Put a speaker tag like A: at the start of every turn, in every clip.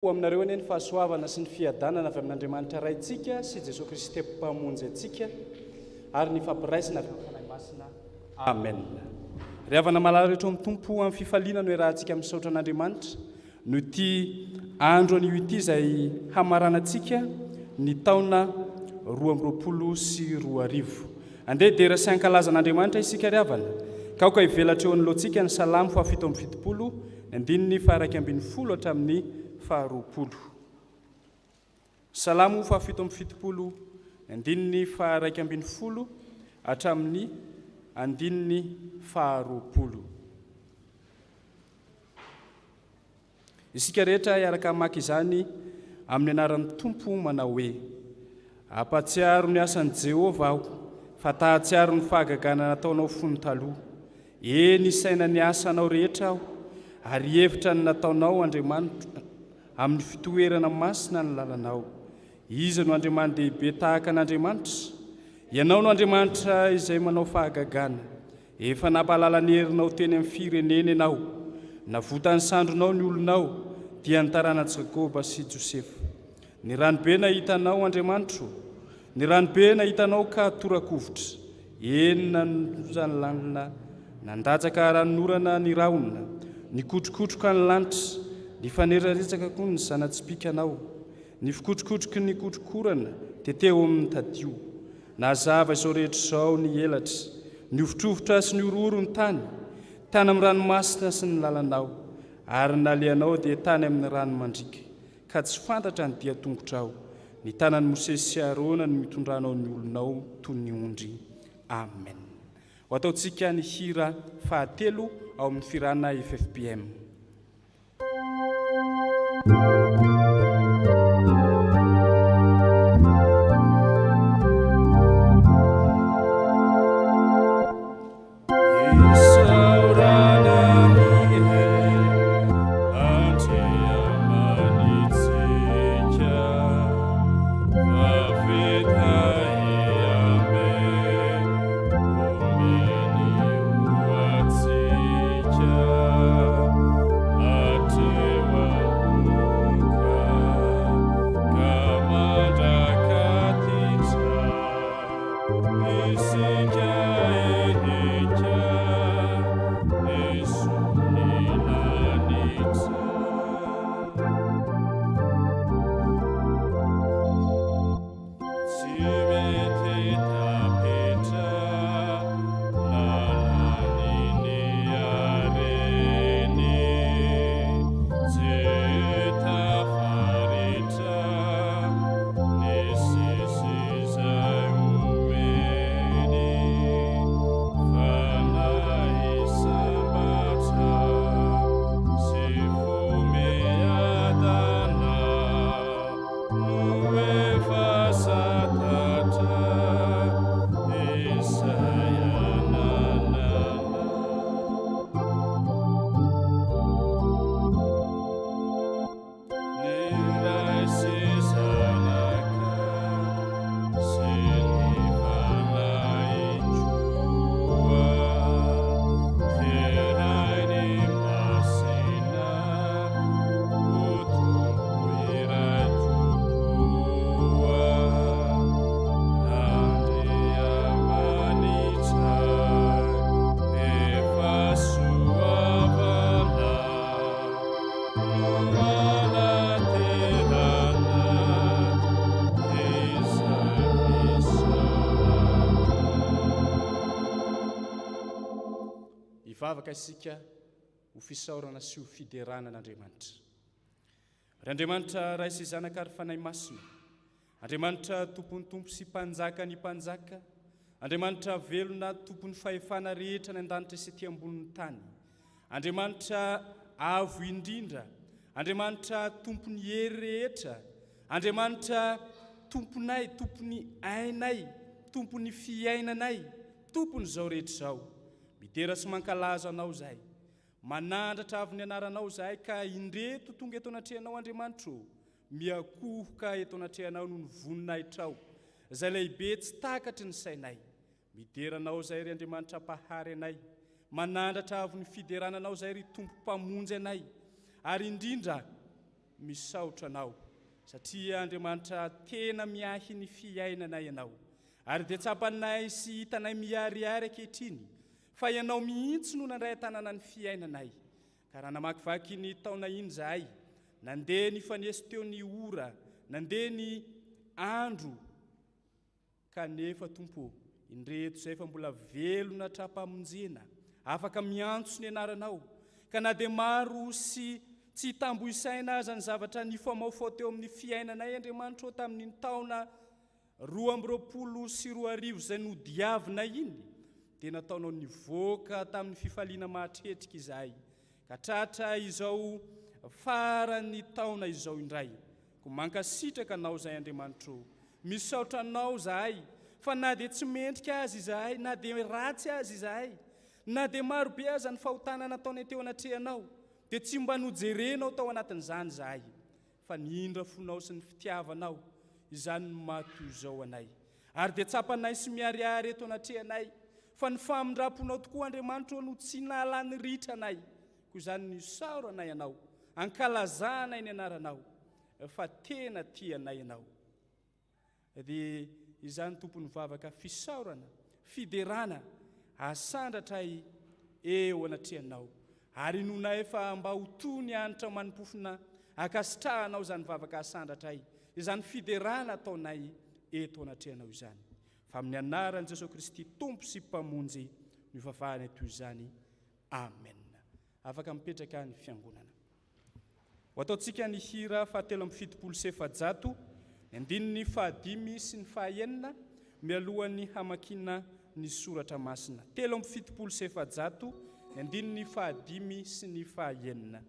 A: Aminareo eny fahasoavana sy ny fiadanana avy amin'Andriamanitra raintsika sy Jesosy Kristy mpamonjy antsika ary ny fampiraisana avy amin'ny fanahy masina. Amen. Ry havana malala rehetra amin'ny Tompo amin'ny fifaliana no iarahantsika misaotra an'Andriamanitra no ity andro anio ity izay hamaranantsika ny taona 2020 sy 2020. Andeha dera sy ankalaza an'Andriamanitra isika ry havana. Kaoka ivelatra eo anoloantsika ny Salamo 770 andininy 120 hatramin'ny 20. Salamo 770 andininy 120 hatramin'ny andininy 20. Isika rehetra iaraka mamaky izany amin'ny anaran'ny Tompo manao hoe: ampatsiaro ny asan'i Jehova aho, fa tahatsiaro ny fahagagana nataonao fony taloha. Eny saina ny asanao rehetra aho, ary hevitra ny nataonao Andriamanitra amin'ny fitoerana masina ny lalanao. Iza no Andriaman-dehibe tahaka an'Andriamanitra? Ianao no Andriamanitra izay manao fahagagana. Efa nampahalala ny herinao teny amin'ny firenena ianao. Navotany sandronao ny olonao, dia ny tarana Jakoba sy Josefa. Ny ranobe nahitanao Andriamanitra, ny ranobe nahitanao ka torakovitra. Eny nanozany lanina, nandatsaka ranorana ny rahona, ny kotrokotroka ny lanitra, ny faneraretsaka koa ny zana-tsipikanao. Ny fikotrokotroky ny kotrokorana teteo amin'ny tadio. Nazava izao rehetra izao ny elatra, ny ofotrofotra sy ny ororo ny tany, tany amin'ny ranomasina sy ny lalanao, ary naleanao dia tany amin'ny rano mandrika, ka tsy fantatra ny dia tongotrao. Ny tanan'ny Mosesy sy Arona ny mitondranao ny olonao toy ny ondry. Amen. Ho ataontsika ny hira fahatelo ao amin'ny firana FFPM. Ivavaka isika ho fisaorana sy ho fiderana an'Andriamanitra. Ry Andriamanitra ray sy zanaka ary fanahy masina, Andriamanitra tompon'ny tompo sy mpanjaka ny mpanjaka, Andriamanitra velona tompon'ny fahefana rehetra ny an-danitra sy ety ambonin'ny tany, Andriamanitra avo indrindra, Andriamanitra tompon'ny hery rehetra, Andriamanitra tomponay, tompon'ny ainay, tompon'ny fiainanay, tompon'ny izao rehetra izao. Midera sy mankalaza anao zahay, manandratra avy ny anaranao zahay ka indreto tonga eto anatrehanao Andriamanitra, miakohoka eto anatrehanao noho ny voninahitrao, izay lehibe tsy takatry ny sainay. Mideranao zahay ry Andriamanitra pahary anay, manandratra avy ny fiderananao zahay ry tompo mpamonjy anay, ary indrindra misaotra anao satria Andriamanitra tena miahy ny fiainanay ianao ary dia tsapanay sy hitanay miariary ankehitriny fa ianao mihitsy no nandray tanana ny fiainanay ka raha namakivaky ny taona iny zahay nandeha ny fanesy teo ny ora nandeha ny andro kanefa Tompo indreto izay fa mbola velona trapamonjena afaka miantso ny anaranao ka na dia maro sy tsy tamboisaina aza ny zavatra ny famaofao teo amin'ny fiainanay Andriamanitra tamin'ny taona 2024 izay nodiavina iny dia nataonao nivoaka tamin'ny fifaliana mahatretrika izahay ka tratra izao farany taona izao indray ko mankasitraka anao izay Andriamanitra misaotra anao zahay fa na dia tsy mendrika azy izahay na dia ratsy azy izahay na dia marobe aza ny fahotana nataony teo anatrehanao dia tsy mba nojerenao tao anatin'izany zahay fa ny indra fonao sy ny fitiavanao izany no matoy izao anay ary dia tsapanay sy miariary eto anatrehanay fa ny famindraponao tokoa Andriamanitra no tsy nalany ritra anay koa izany ny saoranay ianao ankalazanay ny anaranao fa tena tianay ianao dia izany tompony vavaka fisaorana fiderana asandratray eo anatrehanao ary nona efa mba ho toy ny anitra manimpofina akasitrahanao izany vavaka asandratray izany fiderana ataonay eto anatrehanao izany fa amin'ny anaran'i Jesosy Kristy Tompo sy mpamonjy ny vavahana toy izany amen. Afaka mipetraka ny fiangonana ho ataontsika ny hira 777 ny 5 sy ny 9 mialohan'ny hamakina ny soratra masina 777 ny 5 sy ny 9.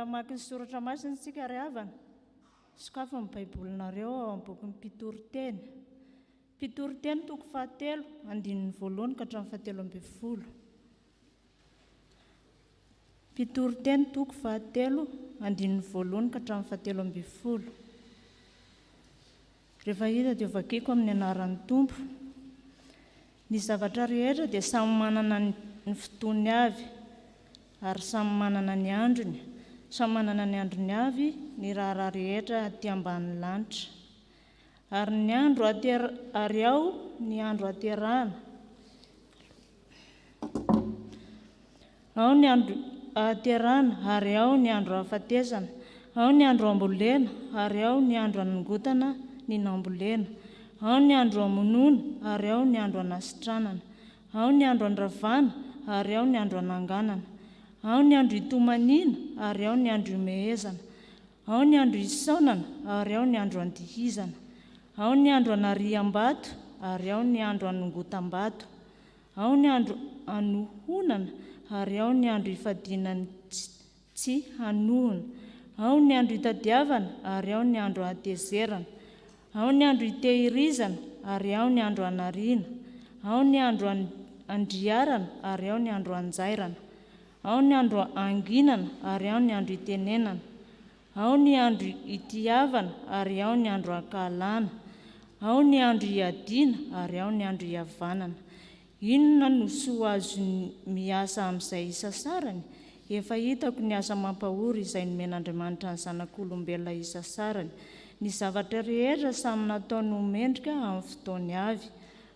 B: Maky ny soratra masina tsika ry havana sokafa ny baibolinareo ao amin'ny boky ny Mpitoroteny. Mpitoroteny toko 7 andininy voalohany ka hatramin'ny 17. Mpitoroteny toko 7 andininy voalohany ka hatramin'ny 17. Rehefa hita dia vakiako amin'ny anaran'ny Tompo. Ny zavatra rehetra dia samy manana ny fotoany avy ary samy manana ny androny. Samy manana ny androny avy ny raha rehetra aty ambany lanitra ary ny andro ary ao ny andro aterahana ao ny andro aterahana ary ao ny andro hafatezana ao ny andro ambolena ary ao ny andro anongotana ny nambolena ao ny andro amonona ary ao ny andro anasitranana ao ny andro andravana ary ao ny andro ananganana ao ny andro itomanina ary ao ny andro imehezana ao ny andro isaonana ary ao ny andro andihizana ao ny andro anariam-bato ary ao ny andro anongotam-bato ao ny andro anohonana ary ao ny andro ifadinany tsy hanohona ao ny andro hitadiavana ary ao ny andro hatezerana ao ny andro hitehirizana ary ao ny andro hanariana, ao ny andro andriarana ary ao ny andro anjairana, ao ny andro anginana ary ao ny andro hitenenana, ao ny andro hitiavana ary ao ny andro ankalana, ao ny andro hiadiana ary ao ny andro hiavanana. Inona no soa azo miasa amin'izay isa sarany? Efa hitako ny asa mampahory izay nomen'Andriamanitra ny zanak'olombelona isa sarany. Ny zavatra rehetra samy nataony ho mendrika amin'ny fotoany avy,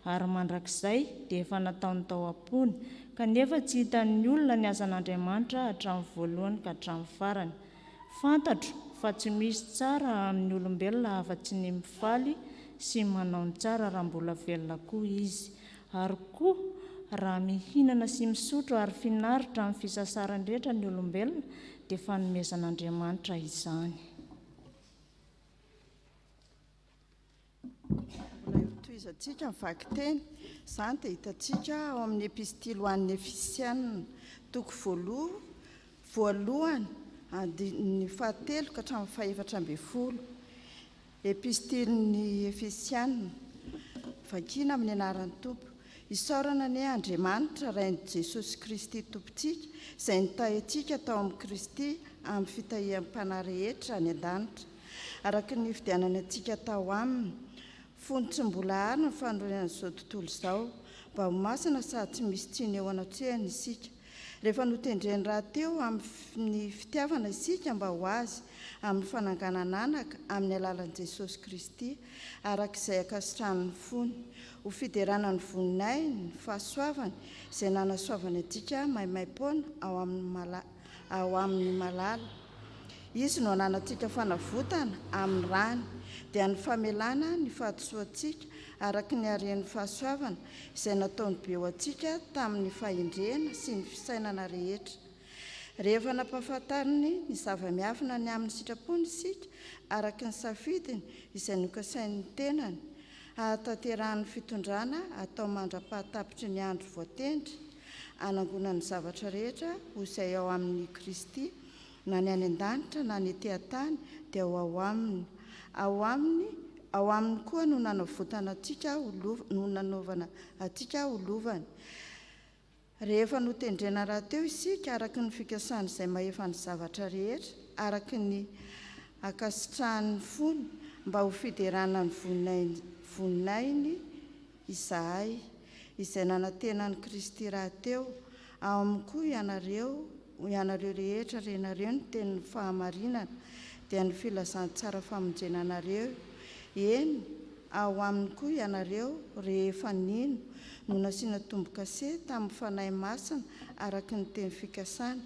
B: ary mandrakizay dia efa nataony tao am-pony, kanefa tsy hitan'ny olona ny asan'Andriamanitra hatramin'ny voalohany ka hatramin'ny farany. Fantatro fa tsy misy tsara amin'ny olombelona afa-tsy ny mifaly sy manao ny tsara raha mbola velona koa izy. Ary koa raha mihinana sy misotro ary finaritra amin'ny fisasarany rehetra ny olombelona dia fanomezan'Andriamanitra izany.
C: Mbola toizantsika mivaky teny, izany dia hitantsika ao amin'ny epistily ho an'ny Efisianina, toko voalohany andininy 7 ka hatramin'ny 14. Epistily ny Efisianina, vakiana amin'ny anaran'ny Tompo. Isaorana ny Andriamanitra rain'i Jesosy Kristy Tompontsika, izay nitahy antsika tao amin'ny Kristy amin'ny fitahiam-panahy rehetra any an-danitra, araka ny fidianany antsika tao aminy. Fony tsy mbola ary ny fanorenan'izao tontolo izao, mba ho masina sady tsy misy tsiny eo anatrehany isika. Rehefa notendreny raha teo amin'ny fitiavana isika mba ho azy amin'ny fananganana anaka amin'ny alalan'i Jesosy Kristy, arak'izay akasitrahany fony, ho fiderana ny voninay ny fahasoavany izay nanasoavany antsika maimaim-poana ao amin'ny malala. Izy no ananantsika fanavotana amin'ny rany, dia ny famelana ny fahadisoantsika araka ny haren'ny fahasoavana izay nataony be ho antsika tamin'ny fahendrena sy ny fisainana rehetra. Rehefa nampahafantariny ny zava-miafina ny amin'ny sitrapony isika araka ny safidiny izay nokasain'ny tenany, ahatanterahany fitondrana atao mandra-pahatapitry ny andro voatendry, anangona ny zavatra rehetra ho izay ao amin'ny Kristy, na ny any an-danitra na ny ety an-tany dia ao aminy. Ao aminy koa no nanaovana antsika holovany. Rehefa notendrena raha teo isika araka ny fikasany izay mahefa ny zavatra rehetra, araka ny akasitrahan'ny fony, mba ho fiderana ny voninainy izahay, izay nanantenany Kristy raha teo. Ao aminy koa ianareo rehetra renareo ny tenin'ny fahamarinana dia ny filazantsara famonjenanareo. Eny, ao aminy koa ianareo rehefa nino no nasiana tombo-kase tamin'ny fanahy masina araka ny teny fikasana.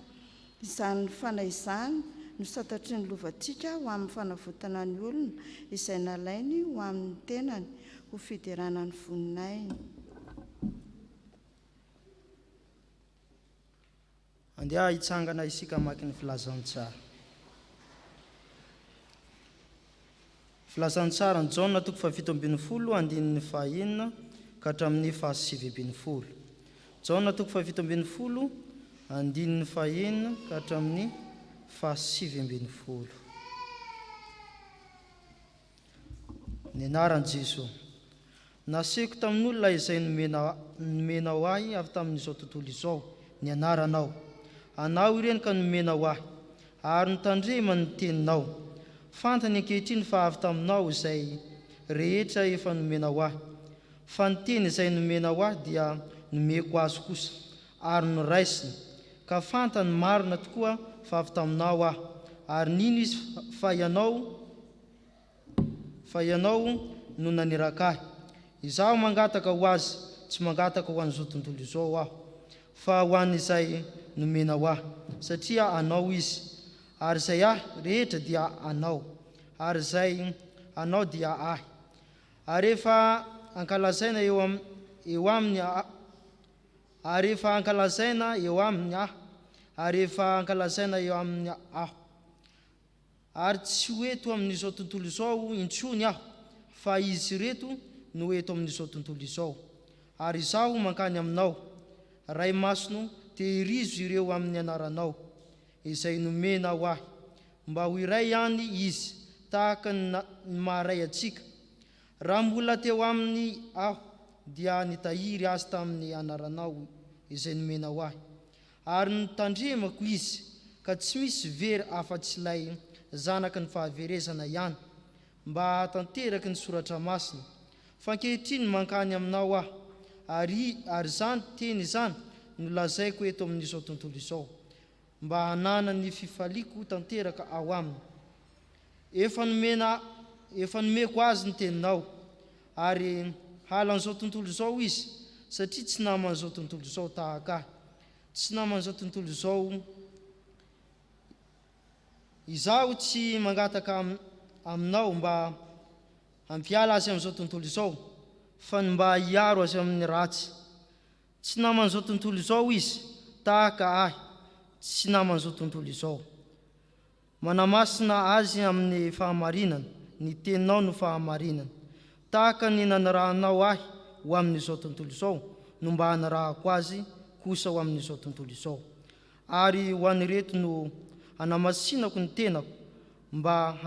C: Izany fanahy izany no santatry ny lovantsika ho amin'ny fanavotana ny olona izay nalainy ho amin'ny tenany ho fiderana ny voninainy.
D: Andeha hitsangana isika maki ny filazantsara. Filazantsara ny Jaona toko 7:20 andininy 9 ka hatramin'ny 7:20. Jaona toko 7:20 andininy 9 ka hatramin'ny 7:20. Ny anaran'i Jesosy. Naseko tamin'olona izay nomenao ahy avy tamin'izao tontolo izao, ny anaranao. Anao ireny ka nomenao ahy, ary nitandrema ny teninao. Fantany ankehitriny fa avy taminao izay rehetra efa nomenao ahy. Fa ny teny izay nomenao ahy dia nomeko azy kosa, ary noraisiny, ka fantany marina tokoa fa avy taminao ahy, ary nino izy fa ianao no naneraka ahy. Izaho mangataka ho azy, tsy mangataka ho an'izao tontolo izao aho, fa ho an'izay nomenao ahy, satria anao izy, ary izay ahy rehetra dia anao, ary izay anao dia ahy. Ary rehefa ankalazaina eo aminy aho, ary rehefa ankalazaina eo aminy aho, ary tsy hoeto amin'izao tontolo izao intsony aho, fa izy reto no eto amin'izao tontolo izao. Ary izaho mankany aminao, ray masono tehirizo ireo amin'ny anaranao izay nomenao ahy, mba ho iray ihany izy tahaka ny maharay atsika, raha mbola teo amin'ny aho dia nitahiry azy tamin'ny anaranao izay nomenao ahy, ary nitandremako izy ka tsy misy very afa-tsy ilay zanaky ny fahaverezana ihany, mba hatanteraka ny soratra masina. Fa ankehitriny mankany aminao aho, ary zany teny izany no lazaiko eto amin'izao tontolo izao, mba hanana ny fifaliako tanteraka ao aminy. Efa nomeko azy ny teninao, ary halan'izao tontolo izao izy, satria tsy naman'izao tontolo izao tahaka ahy, tsy naman'izao tontolo izao izaho tsy mangataka aminao mba hampiala azy amin'izao tontolo izao, fa mba hiaro azy amin'ny ratsy. Tsy naman'izao tontolo izao izy tahaka ahy, tsy naman'izao tontolo izao. Manamasina azy amin'ny fahamarinana, ny teninao no fahamarinana, tahaka ny nanarahanao ahy ho amin'izao tontolo izao no mba hanarahako azy kosa ho amin'izao tontolo izao. Ary ho anireto no hanamasinako ny tenako mba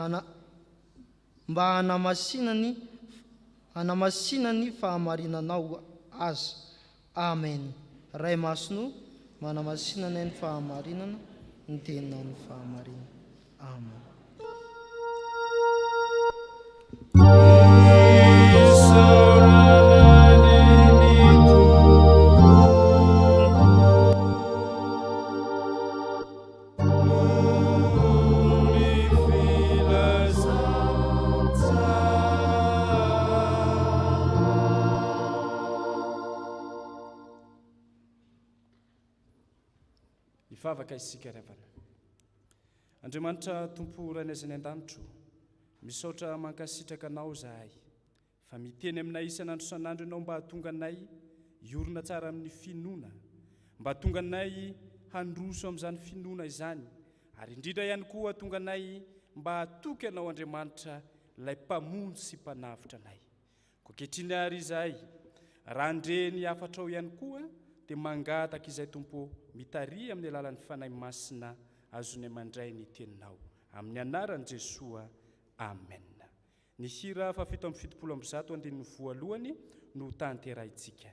D: hanamasina ny fahamarinanao azy. Amen. Ray masino manamasinana ny fahamarinana ny teninao ny fahamarinana. Amen.
A: Ifavaka isika ravana. Andriamanitra tompo ranezany an-danitro, misaotra mankasitraka anao zahay, fa miteny aminay isan'andro san'andro ianao mba hahatonga anay hiorina tsara amin'ny finoana, mba hahatonga anay handroso amin'izany finoana izany, ary indrindra ihany koa hahatonga anay mba hatoky anao Andriamanitra ilay mpamono sy mpanavitra anay. Koketriny ary izahay, raha andre ny afatrao ihany koa dia mangataka izay tompo mitary amin'ny alalan'ny fanahy masina azony mandray ny teninao. Amin'ny anaran'i Jesoa. Amen. Ny hira 770 andininy voalohany no tanterahintsika.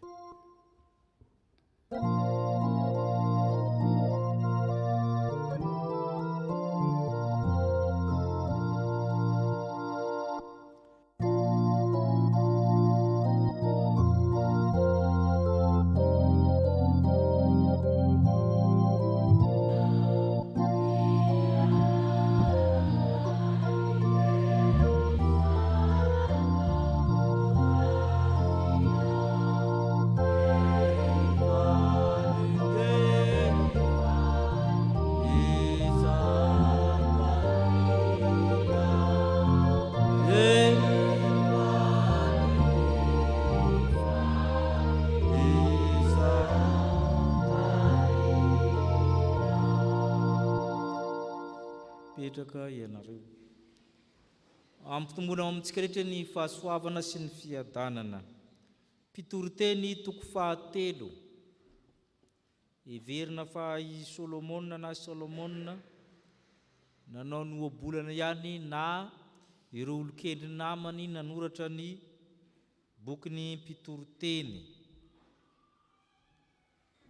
E: Petraka ianareo. Ampitombona amintsika rehetra ny fahasoavana sy ny fiadanana. Pitoriteny toko fahatelo. Heverina fa i Solomona na Solomona nanao ny oabolana ihany na ireo olokendry namany nanoratra ny bokyny pitoriteny.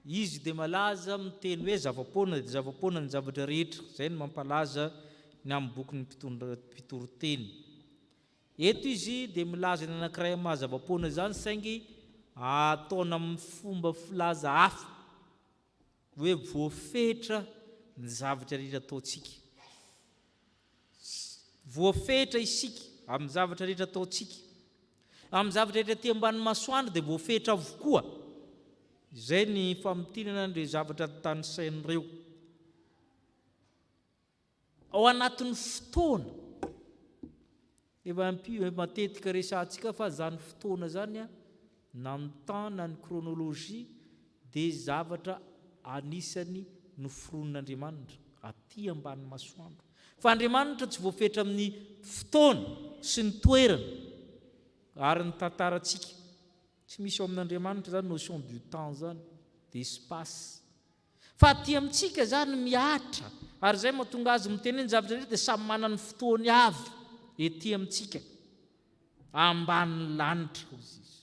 E: Izy dia malaza miteny hoe zavapoana dia zavapoana ny zavatra rehetra, izay no mampalaza ny amin'ny bokyny pitoriteny. Eto izy dia milaza ny anankiray amin'ny zavapoana izany saingy ataona amin'ny fomba filaza hafa, hoe voafetra ny zavatra rehetra ataontsika. Voafetra isika amin'ny zavatra rehetra ataontsika. Amin'ny zavatra rehetra aty ambany masoandro dia voafetra avokoa. Izay ny famitinana ny zavatra tany sain'ireo. Ao anatin'ny fotoana, efa matetika resantsika fa zany fotoana zany na ny temps na ny chronologie dia zavatra anisany noforon'Andriamanitra aty ambany masoandro. Fa Andriamanitra tsy voafetra amin'ny fotoana sy ny toerana ary ny tantarantsika. Tsy misy ao amin'Andriamanitra zany notion du temps zany, d'espace. Fa aty amintsika zany miatra, ary zay mahatonga azy miteny ny zavatra rehetra dia samy manana ny fotoany avy ety amintsika. amban'ny lanitra ozy izy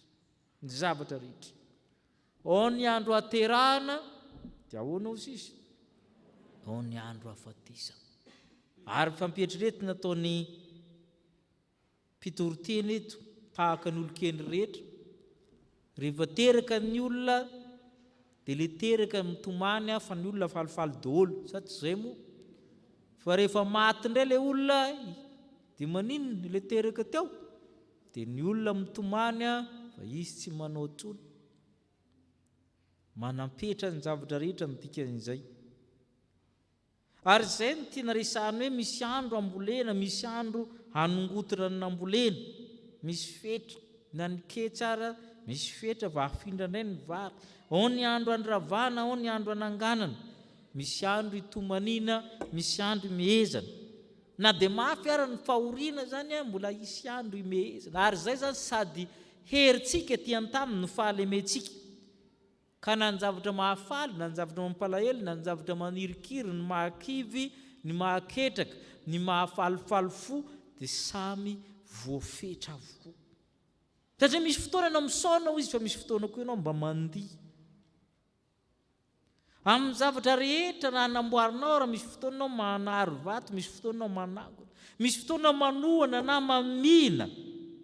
E: ny zavatra rehetra. Ao ny andro aterahana dia ahoana ozy izy? Ao ny andro hafatesana. Ary fampietreretina ataony mpitoroteny eto tahaka ny olokeny rehetra, rehefa teraka ny olona dia le teraka mitomany fa ny olona falifaly daholo, sa tsy izay moa? Fa rehefa maty indray le olona dia maninona le teraka teo? Dia ny olona mitomany fa izy tsy manao tsony. Manampetra ny zavatra rehetra ny dikan'izay. Ary izay ny tiana resahany hoe misy andro ambolena, misy andro hanongotina ny nambolena, misy fetra na ny ketsara, misy fetra va afindra indray ny vary. Ao ny andro andravana, ao ny andro ananganana, misy andro itomaniana, misy andro imehezana. Na dia mafy ary ny fahoriana zany mbola isy andro imehezana. Ary izay zany sady herintsika ty an-taminy no fahalemetsika. Ka na ny zavatra mahafaly, na ny zavatra mampalahelo, na ny zavatra manirikiry, ny mahakivy, ny mahaketraka, ny mahafalifaly fo, dia samy voafetra avokoa. Satria misy fotoana ianao misaona izy, fa misy fotoana koa ianao mba mandihy. Amin'ny zavatra rehetra na hanamboarinao, raha misy fotoana ianao manary vato, misy fotoana ianao manangona, misy fotoana manohana na mamina,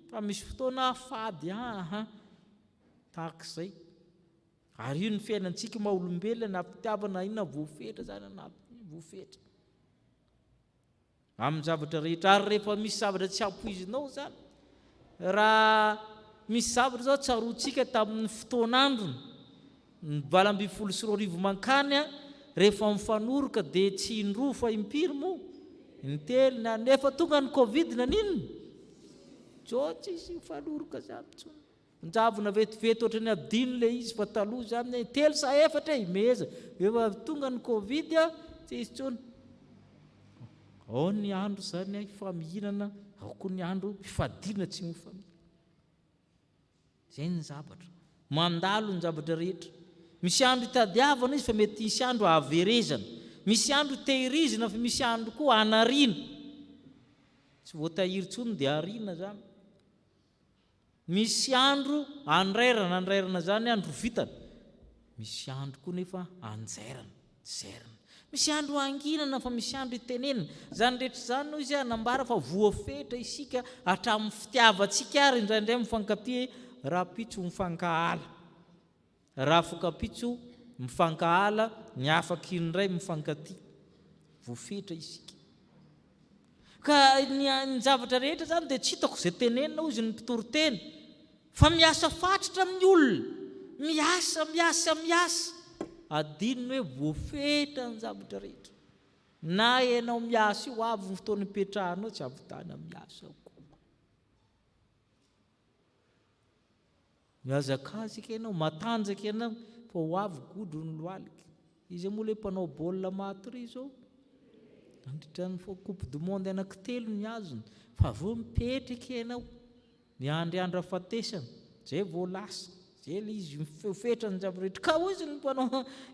E: fa misy fotoana fady tahak'izay. Ary io ny fiainantsika maha olombelona na mpitiavana inona voafetra zany na voafetra. Amin'ny zavatra rehetra. Ary rehefa misy zavatra tsy ampoizinao zany, raha misy zavatra zao tsaroantsika tamin'ny fotoan'androny, ny 2024 mankany, rehefa mifanoroka dia tsy indroa fa impiry moa? Intelo na nefa tonga ny Covid na ninona? Tsotra izy mifanoroka zany tsony. Njavona vetivety ohatra ny adino le izy fa taloha zany telo sa efatra imeza. Efa tonga ny Covid tsy izy tsony. Ao ny andro zany ifamihinana, ao koa ny andro ifadina tsy mifamihina. Zay ny zavatra. Mandalo ny zavatra rehetra. Misy andro itadiavana izy fa mety misy andro haverezana. Misy andro tehirizina fa misy andro koa hanariana. Tsy voatahiry tsony dia ariana zany. Misy andro andrairana zany andro vitana. Misy andro koa nefa anjairana, zairana. Misy andro anginana fa misy andro itenenina. Zany rehetra zany noho izy anambara fa voafetra isika hatramin'ny fitiavantsika ary indraindray mifankapy raha pitso mifankahala. Raha fokapitso mifankahala, ny afaka indray mifankaty. Voafetra isika. Ka ny zavatra rehetra zany dia tsy hitako izay tenenina hozy ny mpitoroteny. Fa miasa fatratra amin'ny olona. Miasa. Adinony hoe voafetra ny zavatra rehetra. Na ianao miasa io avy ny fotoana ipetrahanao tsy ahavitana miasa koa. Miazakazika ianao, matanjaka ianao, fa ho avy godro ny lohalika. Izy moa le mpanao baolina matory izao. Nandritra ny coupe du monde anankitelo ny azony, fa vao mipetraka ianao. Ny andro afatesana, zay vao lasa, zay le izy mifetra ny zavatra rehetra. Ka hozy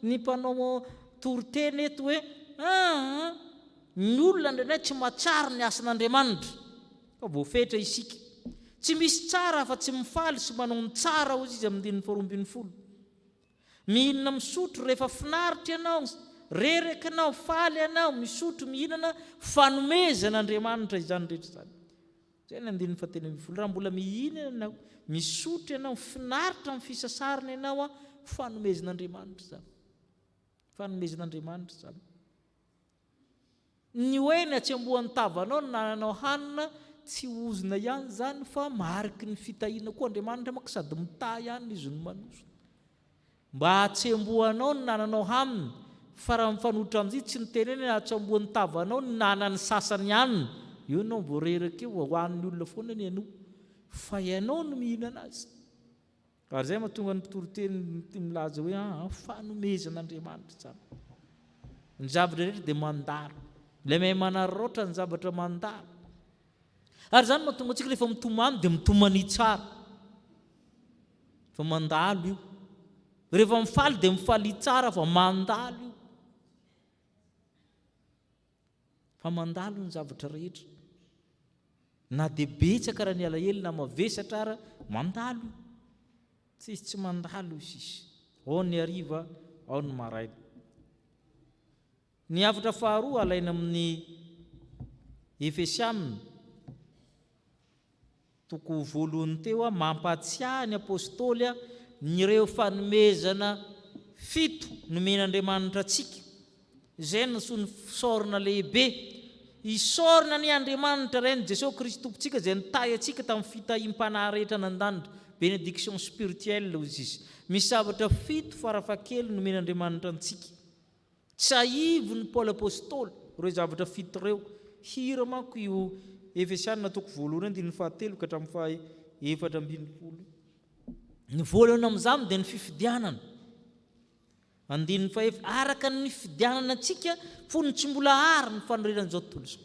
E: ny mpanao toroteny eto hoe ny olona indray tsy mahatsara ny asan'Andriamanitra, fa voafetra isika. Tsy misy tsara fa tsy mifaly sy manao ny tsara hozy izy amin'ny 2020. Mihinana misotro rehefa finaritra ianao, reraka ianao, faly ianao, misotro mihinana, fanomezan'Andriamanitra izany rehetra zany. Zay ny 2020. Raha mbola mihinana ianao, misotro ianao, finaritra amin'ny fisasarana ianao, fanomezan'Andriamanitra zany. Fanomezan'Andriamanitra zany. Ny oeny atsembohan'ny tavanao ny nananao hanina, tsy ozina ihany zany fa mariky ny fitahiana koa Andriamanitra maka sady mitaha ihany izy no manosona. Mba atsembohanao ny nananao haminy, fa raha mifanotra amin'izay tsy niteneny atsembohan'ny tavanao ny nanany sasany ihany. Io ianao voareraka eo ho an'ny olona foana ny ianao, fa ianao no mihinana azy. Ary zay mahatonga ny mpitoroteny milaza hoe fanomezan'Andriamanitra zany. Ny zavatra rehetra dia mandalo. Ilay mahay manararaotra ny zavatra mandalo. Ary zany mahatonga antsika rehefa mitomany dia mitomany tsara. Fa mandalo io. Rehefa mifaly dia mifaly tsara fa mandalo io. Fa mandalo ny zavatra rehetra. na dia betsaka raha ny alahelo na mavesatra ara mandalo tsisy tsy mandalo sisy ao ny hariva ao ny maraina. Ny hafatra faharoa alaina amin'ny Efesianina toko voalohany teo mampatsiahy ny apôstôly nyreo fanomezana 7 nomen'Andriamanitra antsika. Izay no antsoiny fisaorana lehibe. Isaorana ny Andriamanitra reny Jesosy Kristy tompontsika izay nitahy antsika tamin'ny fitahim-panahy rehetra nandandra, bénédiction spirituelle hozy izy. Misy zavatra 7 farafahakeliny nomen'Andriamanitra antsika. Tsy ahivy ny Paoly apôstôly ireo zavatra 7 ireo. Hira manko io Efesianina toko voalohany andininy fahatelo ka hatramin'ny faha-efatra ambin'ny folo. Ny voalohany amin'izany dia ny fifidianana. Andininy faha-efatra araka ny fidianana antsika fony tsy mbola ary ny fanorenan'izao tontolo izao.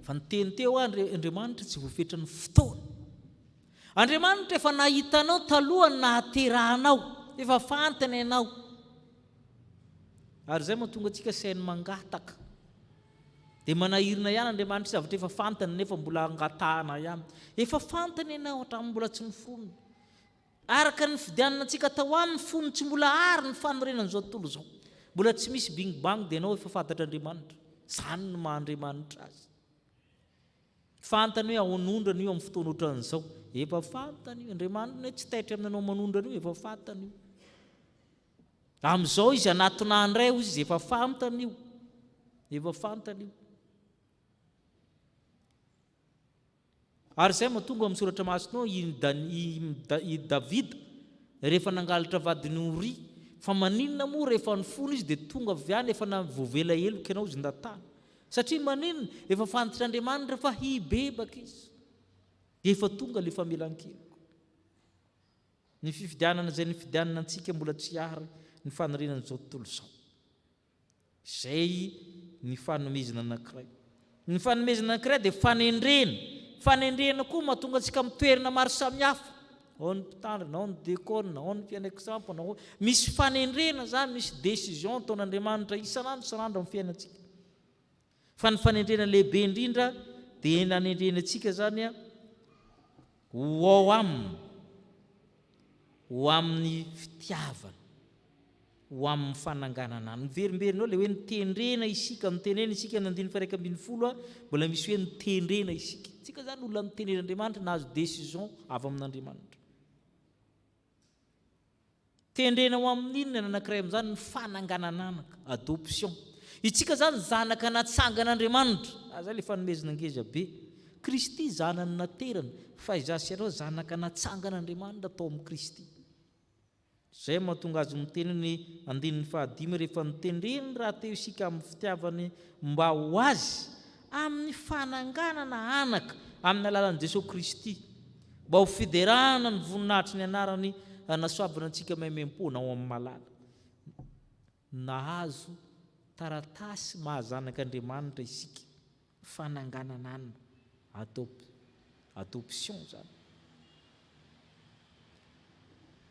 E: Fa niteny teo Andriamanitra tsy voafetra ny fotoana. Andriamanitra efa nahitanao talohany nahaterahanao, efa fantany ianao. Ary izay mahatonga antsika sainy mangataka. Dia manahirina ihany Andriamanitra zavatra efa fantany nefa mbola angatahana ihany. Efa fantany ianao hatramin'ny mbola tsy niforona. Araka ny fidianana antsika tao aminy fony tsy mbola ary ny fanorenan'izao tontolo izao. Mbola tsy misy bing bang dia ianao efa fantatra Andriamanitra. Izany no maha-Andriamanitra azy. Fantany hoe aonondrana io amin'ny fotoana ohatran'izao. Efa fantany io. Andriamanitra tsy taitra aminanao manondrana io, efa fantany io. Amin'izao izy anatona andray hozy izy efa fantany io. Efa fantany io. Ary izay mahatonga amin'ny soratra masonao i Davida rehefa nangalatra vadiny Oria, fa maninona moa rehefa nifona izy dia tonga avy any efa navoavela heloka ianao izy ndatana. Satria maninona efa fantatr'Andriamanitra fa hibebaka izy. Dia efa tonga ilay famelan-keloko. Ny fifidianana izay ny fidianana antsika mbola tsy ary ny fanorenan'izao tontolo izao. Izay ny fanomezana anankiray. Ny fanomezana anankiray dia fanendrena. Fanendrena koa mahatonga antsika mitoerana maro samihafa. Ao ny mpitandrina, ao ny dekona, ao ny mpianaksampana, misy fanendrena zany, misy décision ataon'Andriamanitra isanandro amin'ny fiainantsika. Fa ny fanendrena lehibe indrindra dia nanendrena antsika zany ho amin'ny fitiavana, ho amin'ny fananganana. Miverimberinao ilay hoe nitendrena isika, nitendrena isika ny 1:1 mbola misy hoe nitendrena isika. Tsika zany olona mitendrena Andriamanitra nahazo décision avy amin'Andriamanitra. Tendrena ho amin'inona ny anankiray amin'izany ny fananganananaka, adoption. Itsika zany zanaka natsangan'Andriamanitra. Zay ilay fanomezana ngeza be. Kristy zanany naterana, fa izaho sy ianao zanaka natsangan'Andriamanitra atao amin'ny Kristy. Zay mahatonga azy miteny ny 5 rehefa nitendreny raha teo isika amin'ny fitiavany mba ho azy amin'ny fananganana anaka amin'ny alalan'i Jesosy Kristy, mba ho fiderana ny voninahitry ny anarany nasoavana antsika maimem-pona ao amin'ny malala. Nahazo taratasy mahazanak'Andriamanitra isika, fananganana anana, adoption zany.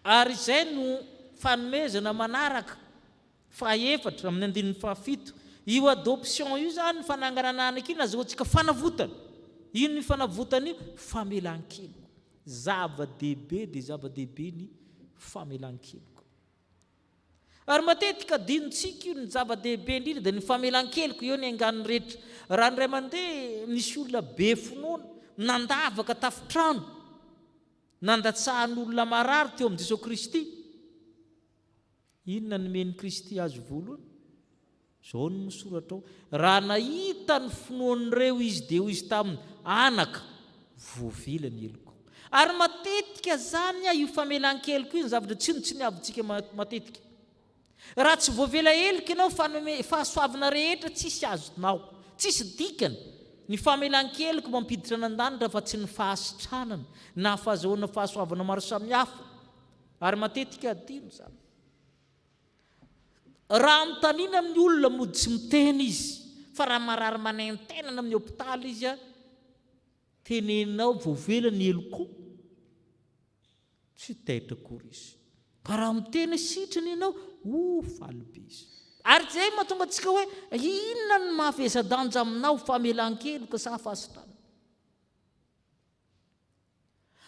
E: Ary izay no fanomezana manaraka faha-efatra amin'ny 7. Io adoption io zany ny fananganana anaka io nazahoantsika fanavotana. Ino ny fanavotana io? Famelan-keloko. Zava-dehibe dia zava-dehibe ny famelan-keloko. Ary matetika adinontsika io ny zava-dehibe indrindra dia ny famelan-keloko io ny angan'ny rehetra. Raha ny ray aman-dreny misy olona be finoana nandavaka tafitrano, nandatsahan'olona marary teo amin'ny Jesosy Kristy. Inona nomeny Kristy azy voalohany? Izao no misoratra ao. Raha nahita ny finoan'ireo izy dia hoy izy taminy, anaka, voavila ny heloko. Ary matetika zany io famelan-keloko io ny zavatra tsy ny avintsika matetika. Raha tsy voavela heloko ianao fahasoavana rehetra tsisy azonao, tsisy dikany. Ny famelan-keloko mampiditra n'Andanitra fa tsy ny fahasitranana na fahazahoana fahasoavana maro samihafa. Ary matetika adino zany. Raha mitanina amin'ny olona mody tsy miteny izy, fa raha marary manentenana amin'ny hôpitaly izy teneninao voavela ny heloko, tsy taitra akory izy. Ka raha miteny sitrany ianao, faly be izy. Ary zay mahatonga antsika hoe inona ny mahavesa-danja aminao, famelan-keloka sa fahasitrana.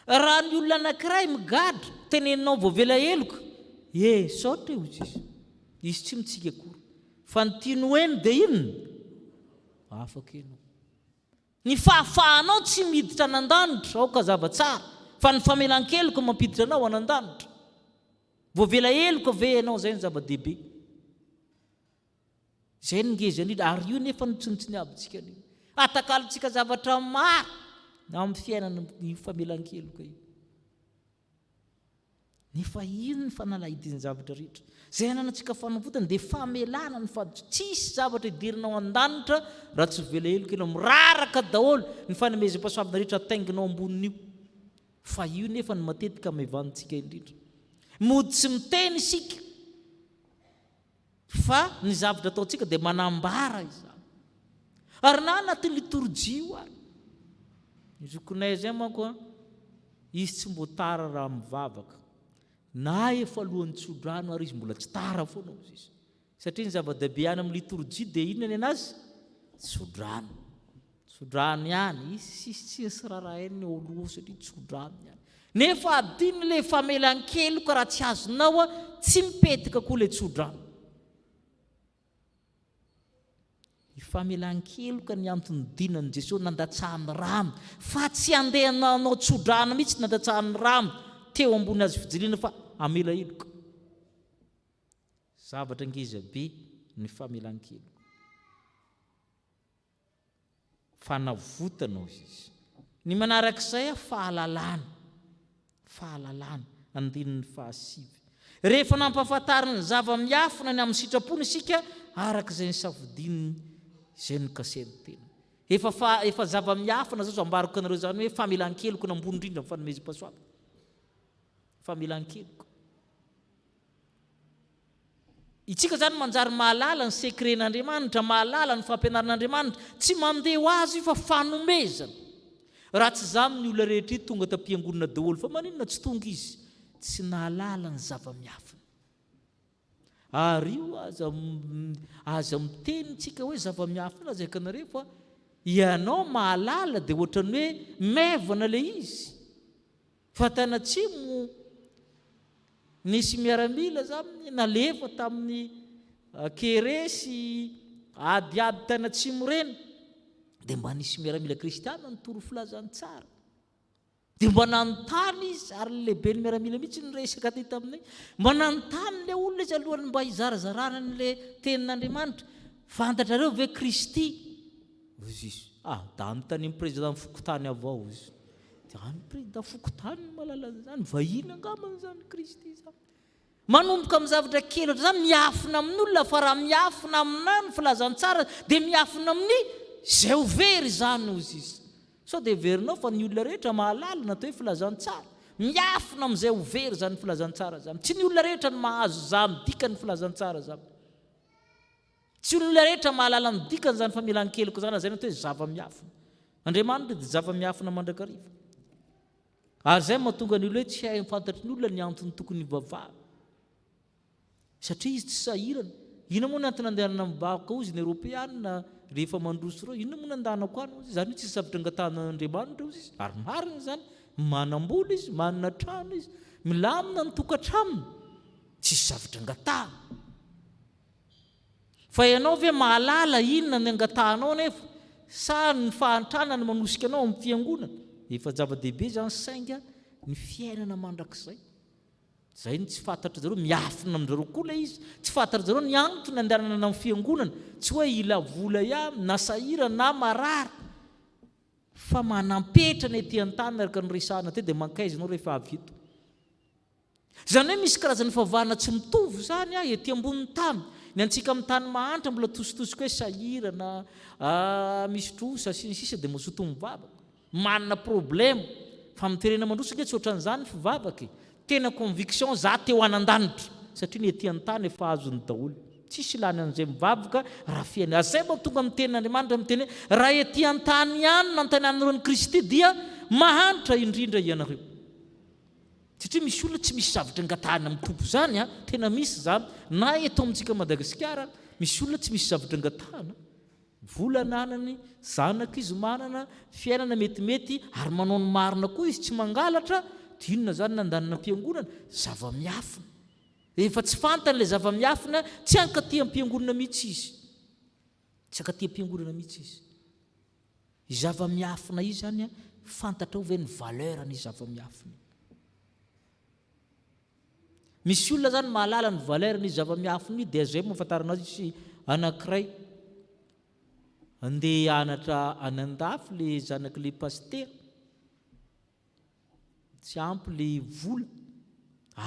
E: raha ny olona anankiray migadra teneninao voavela eloka saotra io izy tsy mitsika akory fa ny tiany hoeny dia inona afaka ianao ny fahafahanao tsy miditra nan-danitra aoka zava-tsara fa ny famelan-keloka mampiditra anao anan-danitra voavela eloka ve ianao zay ny zava-dehibe zay ny ngezany ary io nefa nitsonitsiny abyntsika anio atakalontsika zavatra maro amin'ny fiainana ny famelan-keloka io nefa ino ny fanalahidiny zavatra rehetra zay ananantsika fanomvotana dia famelana ny fa tsisy zavatra idirinao an-danitra raha tsy vela eloka ianao miraraka daholo ny fanomezam-pahasoavana rehetra atainginao amboniny io fa io nefa ny matetika maivanitsika indrindra mody tsy miteny isika fa ny zavatra ataontsika dia manambara izany ary na anatin'ny liturjia io ary ny zokonay zay manko izy tsy mbo tara raha mivavaka na efa alohan'ny tsodrano ary izy mbola tsy tara foana izy satria ny zava-dehibe any amin'ny liturjia dia inona ny anazy tsodrano ihany izy tsy sirarahainy oloha satria tsodrano ihany nefa adiny le famelan-keloka raha tsy azonao tsy mipetika koa le tsodrano famelan-keloka ny antony dinan'i Jesosy nandatsahany rano fa tsy andehananao tsodrano mihitsy nandatsahany rano teo ambony azy fijiliana fa amela eloka zavatra ngezabe ny famelan-keloka fanavotanao izy ny manarak'izay fahalalana andinin'ny fahasivy rehefa nampahafantariny zava-miafina ny amin'ny sitrapony isika arak'izay ny savodininy zay ny kaseny tena efa zava-miafina zao ambaroko anareo zany hoe famelan-keloka nambony indrindra ny fanomezam-pahasoavana famelan-keloka itsika zany manjary mahalala ny sekren'Andriamanitra mahalala ny fampianaran'Andriamanitra tsy mandeha ho azy fa fanomezana raha tsy zamy ny olona rehetra io tonga tampiangonana daholo fa maninona tsy tonga izy tsy nahalala ny zava-miafina ary io aza miteny tsika hoe zava-miafina zay kanareo fa ianao mahalala dia ohatrany hoe maivana le izy fa tanatsimo nisy miaramila zany nalefa tamin'ny keresy adiady tanatsimo reny dia mba nisy miaramila kristiana nitoro filazany tsara dia mba nanontany izy ary lehibe ny miaramila mihitsy nyresaka ty taminay mba nanontany le olona izy alohany mba hizarazarana n'le tenin'Andriamanitra fantatrareo ve Kristy izy da anontany président fokotany avao izy dia any président fokotany malala zany vahiny angamany zany Kristy zany manomboka amin'ny zavatra kely ohatra zany miafina amin'olona fa raha miafina aminay ny filazany tsara dia miafina amin'ny zay ho very zany ozy izy sao dia verinao fa ny olona rehetra mahalala natao hoe filazany tsara miafina amin'izay ho very zany filazany tsara zany tsy ny olona rehetra ny mahazo za midika ny filazany tsara zany tsy olona rehetra mahalala midikany zany famelan-keloka zany zay natao hoe zava-miafina Andriamanitra dia zava-miafina mandrakariva ary zay mahatonga ny olona hoe tsy hay mifantatry ny olona ny antony tokony hivavahana satria izy tsy sahirana ina moa ny antony andehanana mibahaka ozy ny Europeana rehefa mandroso reo ina moa ny andanako any ozy zany hoe tsy zavatra angatan'Andriamanitra ozy izy ary marina zany manam-bola izy manana trano izy milamina ny tokantramony tsy zavatra angatahana fa ianao ve mahalala inona ny angatahanao nefa sa ny fahantrana ny manosika anao amin'ny fiangonana efa zava-dehibe zany sainga ny fiainana mandrakizay zay ny tsy fantatra zareo miafina amin'izareo koa le izy tsy fantatra zareo ny antony andehanana amin'ny fiangonana tsy hoe ila vola ihany na sahira na marary fa manampetra ny ety an-tany araka ny resahana te dia mankaizanao rehefa avito zany hoe misy karazany favahana tsy mitovy zany ety ambonin'ny tany ny antsika amin'ny tany mahantra mbola tositosika hoe sahira na misy trosa sy ny sisa dia mazoto mivavaka manana problème fa miterena mandrosika tsy ohatran'izany fivavaka tena conviction za teo anan-danitra satria ny ety an-tany efa azony daholo tsisy ilany an'izay mivavaka raha fiaina azay mba tonga amin'ny tenin'Andriamanitra miteny hoe raha ety an-tany ihany nantanan'ireo Kristy dia mahantra indrindra ianareo satria misy olona tsy misy zavatra angatahana amin'ny tompo zany tena misy zany na eto amintsika Madagasikara misy olona tsy misy zavatra angatahana volananany zanaka izy manana fiainana metimety ary manao ny marina koa izy tsy mangalatra dia inona zany nandanina am-piangonana zava-miafina efa tsy fantany le zava-miafina tsy ankaty am-piangonana mihitsy izy tsy ankaty am-piangonana mihitsy izy i zava-miafina izy zany a fantatra hoe ny valeur ny zava-miafina misy olona zany mahalala ny valeur ny zava-miafina io dia zay mahafantarana azy sy anankiray andeha anatra anan-dafy le zanak'le pastera tsy ampy le vola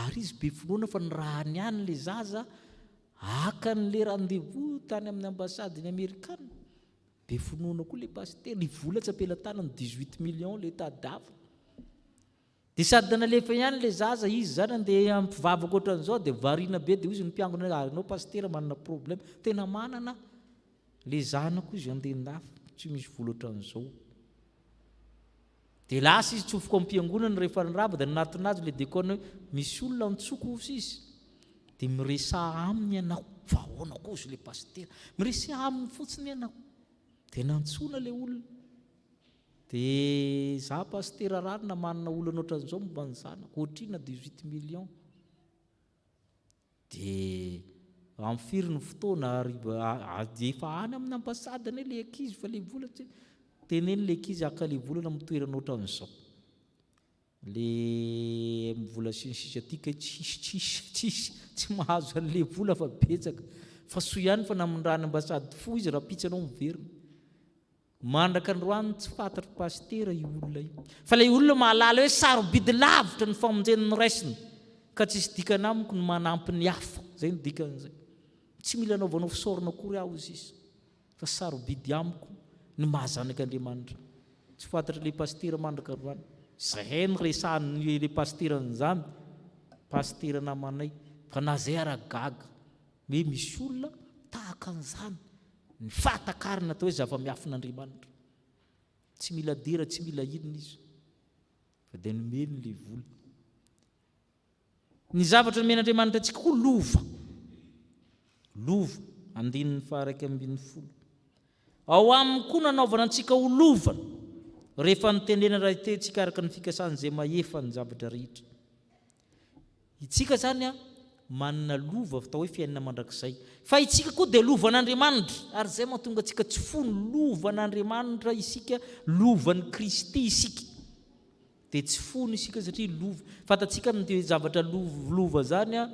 E: ary izy be finoana fa ny rahany ihany le zaza akan'le rendez-vous tany amin'ny ambassade ny amerikana be finoana koa le pastera ny vola tsy apela-tanany 18 millions le tadava dia sady nalefa ihany le zaza izy zany andeha ampivavaka ohatran'izao dia variana be dia izy nimpiangona anao pastera manana problème tena manana le zanako izy andeha-ndafy tsy misy vola ohatran'izao dia lasa izy tsofoko am-piangonana rehefa nirava dia nanaton'azy le dekona hoe misy olona nitsoko osy izy dia miresa aminy ianao fa ahoana koa izy le pastera miresa aminy fotsiny ianao dia nantsona le olona dia za pastera rarina manana olana ohatran'izao momba ny zanako ohatrina 18 millions dia amin'ny firiny fotoana ary efa any amin'ny ambassade ane le ankizy fa le vola tsy teneny le ankizy aka le volana amin'ny toerana ohatran'izao le mivola sinisisy atika tsy mahazo an'le vola fa betsaka fa soa ihany fa namindrany ambassade fo izy raha pitsanao miverina mandraka androany tsy fantatra pastera io olona io fa le olona mahalala hoe sarobidy lavitra ny famonjeniny raisiny ka tsisy dikana amiko ny manampy ny hafa zay ny dikan'izay tsy mila anaovanao fisaorana akory aho izy izy fa sarobidy amiko ny mahazanak'Andriamanitra tsy fantatra le pastera mandraka androany zay ny resahany le pastera n'izany pastera namanay fa na zay ara-gaga hoe misy olona tahaka an'izany ny fahatakarina atao hoe zava-miafin'Andriamanitra tsy mila dera tsy mila inona izy fa dia nomeny le vola ny zavatra nomen'Andriamanitra antsika koa lova andininy faha 1:10 ao aminy koa nanaovana antsika ho lovana rehefa nitendrena raha tentsika araka ny fikasan'izay mahefa ny zavatra rehetra itsika zany a manana lova atao hoe fiainana mandrakizay fa itsika koa dia lovan'Andriamanitra ary zay mahatonga antsika tsy fony lovan'Andriamanitra isika lovan'ny Kristy isika dia tsy fony isika satria lova fantatsika ny zavatra lova zany a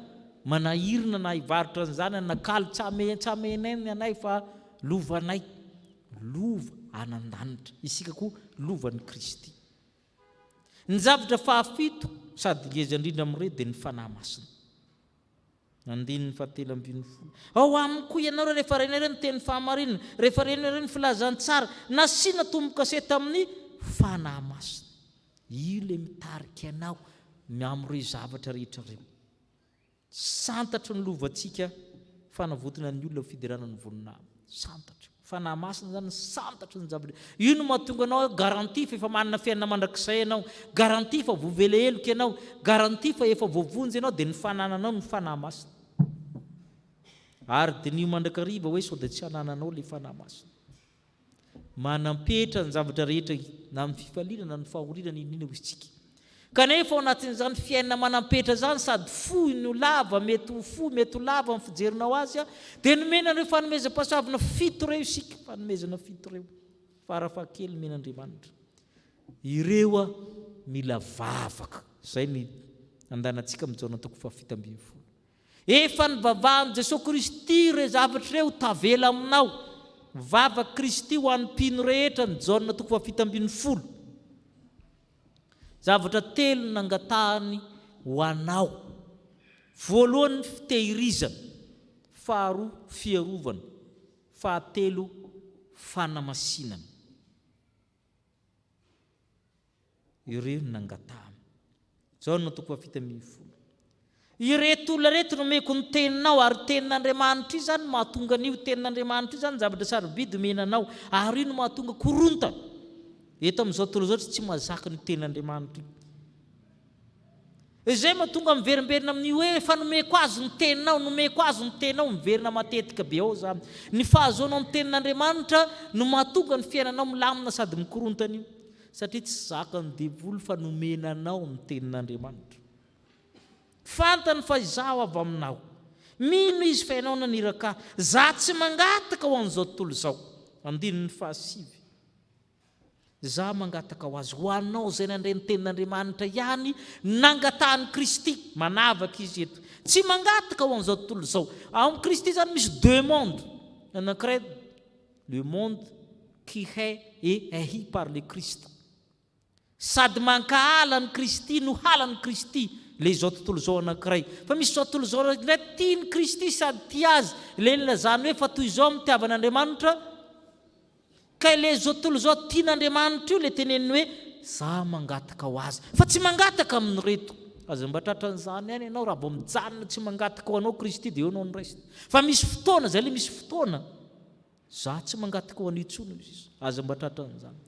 E: manahirina na hivarotra an'izany nakaly tsy amenainy anay fa lovanay lova anan-danitra isika koa lovan'ny Kristy ny zavatra fahafito sady ngeza indrindra amin'ireo dia ny fanahy masina andininy faha 7:10 ao aminy koa ianao rehefa renare ny teny fahamarinana rehefa renare ny filazantsara nasiana tombo-kasety amin'ny fanahy masina io le mitarika anao amin'ireo zavatra rehetra reo santatra ny lovantsika fanavotana ny olona fiderana ny voninahitra santatra fanahy masina zany santatra ny zavatra io no mahatonga anao garanti fa efa manana fiainana mandrakizay ianao garanti fa voavelaheloka ianao garanti fa efa voavonjy ianao dia ny fanananao ny fanahy masina ary dia nio mandrakariva hoe sao dia tsy hanananao le fanahy masina manampetra ny zavatra rehetra na amin'ny fifaliana na ny fahorinana inona hoizitsika kanefa ao anatin'izany fiainana manampetra zany sady fohy no lava mety ho fo mety ho lava amin'ny fijerinao azy a dia nomenanireo fanomezam-pasoavana 7 reo isika fanomezana 7 reo farafaha-kely men'Andriamanitra ireo a mila vavaka zay ny andanantsika amin'ny jaona toko faha 7:10 efa ny vavahan'i Jesosy Kristy ireo zavatra ireo tavela aminao vavaka Kristy ho an'ny mpino rehetra ny jaona toko faha 7:10 zavatra telo nangatahany ho anao voalohany fitehirizana faharoa fiarovana fahatelo fanamasinana ireo nangatahany jaona toko faha 7:10 ireto olona reto no meko ny teninao ary tenin'Andriamanitra io zany mahatonga an'io tenin'Andriamanitra io zany zavatra sarobidy menanao ary io no mahatonga korontana eto amin'izao tontolo izao tsy mahazaka ny tenin'Andriamanitra io izay mahatonga miverimberina amin'io hoe fanomeko azy ny teninao, nomeko azy ny tenao, miverina matetika be ao za. Ny fahazoanao amin'ny tenin'Andriamanitra no mahatonga ny fiainanao milamina sady mikorontana io, satria tsy zakany devoly fa nomenanao amin'ny tenin'Andriamanitra. Fantany fa izaho avy aminao. Mino izy fa ianao naniraka, za tsy mangataka ho an'izao tontolo izao. Andininy fahasivy. Za mangataka ho azy ho anao izay nandray ny tenin'Andriamanitra ihany nangatahany Kristy, manavaka izy eto. Tsy mangataka ho an'izao tontolo izao. Ao amin'ny Kristy zany misy deux mondes. Anankiray, le monde qui est et est par le Christ. Sady mankahala ny Kristy no halany Kristy le izao tontolo izao anankiray. Fa misy izao tontolo izao ilay tiany Kristy sady tia azy, le nilazany hoe fa toy izao mitiavan'Andriamanitra, ka ilay izao tontolo izao tian'Andriamanitra io le teneniny hoe za mangataka ho azy, fa tsy mangataka amin'ny reto. Aza mba tratran'izany ihany ianao raha vao mijanona tsy mangataka ho anao Kristy dia eo anao ny raisina. Fa misy fotoana, zay le misy fotoana, za tsy mangataka ho an'io intsony izy. Aza mba tratran'izany.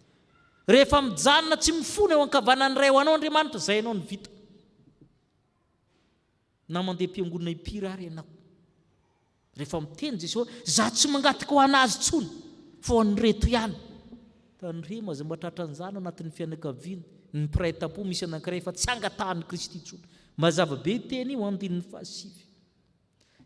E: Rehefa mijanona tsy mifona eo ankavanany iray ho anao Andriamanitra, zay ianao ny vita. Na mandeha mpiangonana impira ary ianao. Rehefa miteny Jesosy, za tsy mangataka ho anazy intsony, fa ho an'ny reto ihany. Tanremo aza mba tratran'izany anatin'ny fianakaviana. Ny mpiray-tampo misy anankiray fa tsy angatahany Kristy intsony. Mazava be teny io andininy fahasivy.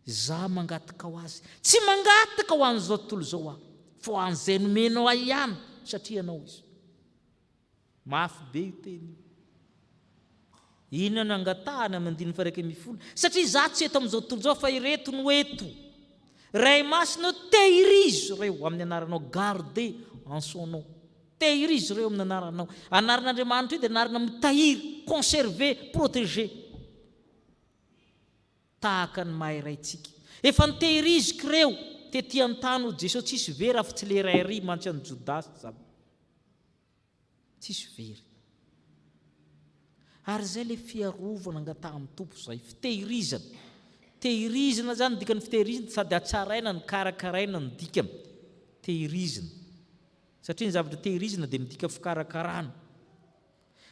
E: Za mangataka ho azy. Tsy mangataka ho an'izao tontolo izao aho, fa ho an'izay nomenao ahy ihany, satria anao izy. Mafy be io teny io. Ina nangatahana amin'ny andininy faha 110. Satria za tsy eto amin'izao tontolo izao fa ireto no eto. Ray masina tehirizy reo amin'ny anaranao, garder en son nom. Tehirizy reo amin'ny anaranao. Anaran'Andriamanitra io dia anarana mitahiry, conserver, protéger. Tahaka ny mahay raintsika. Efa nitehiriziko reo tetỳ an-tany ho Jesosy, tsisy very afa tsy le ray ry mantsy an'i Jodasy zany. Tsisy very. Ary zay le fiarovana angataha amin'ny tompo zay, fitehirizana. Tehirizana zany dikany fitehirizana sady atsaraina ny karakaraina ny dikany. Tehirizana. Satria ny zavatra tehirizana dia midika fikarakarana.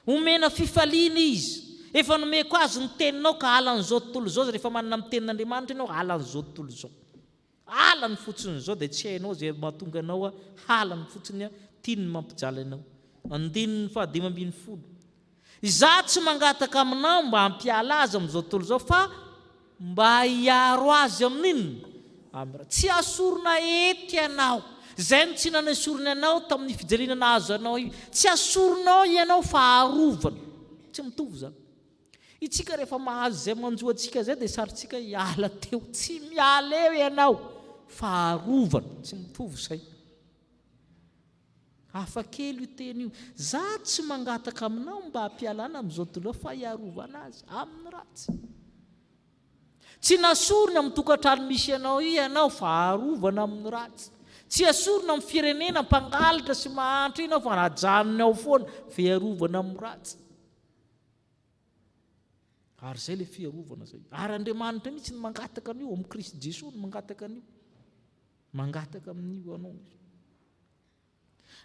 E: Omena fifaliana izy. Efa nomeko azy ny teninao ka halan'izao tontolo izao, rehefa manana amin'ny tenin'Andriamanitra ianao halan'izao tontolo izao. Halany fotsiny izao dia tsy hainao zay mahatonga anao halany fotsiny tiany mampijaly anao. Andininy faha 5:10. Za tsy mangataka aminao mba hampiala azy amin'izao tontolo izao, fa mba hiaro azy amin'inona? Tsy asorona ety ianao. Zay no tsy nanasorona ianao tamin'ny fijaliana nahazo anao io. Tsy asoronao ianao fa arovana. Tsy mitovy zany. Itsika rehefa mahazo zay manjo antsika zay dia sarintsika hiala teo. Tsy miala eo ianao fa arovana. Tsy mitovy zay. Hafa kely io teny io. Za tsy mangataka aminao mba hampialana amin'izao tontolo fa hiarovana azy amin'ny ratsy. Tsy nasorona amin'ny tokantrano misy ianao io ianao fa harovana amin'ny ratsy. Tsy asorona amin'ny firenena mpangalatra sy mahantra ianao fa najanony ao foana fa hiarovana amin'ny ratsy. Ary zay le fiarovana zay. Ary Andriamanitra mihitsy ny mangataka an'io, amin'ny Kristy Jesosy ny mangataka an'io. Mangataka amin'io anao.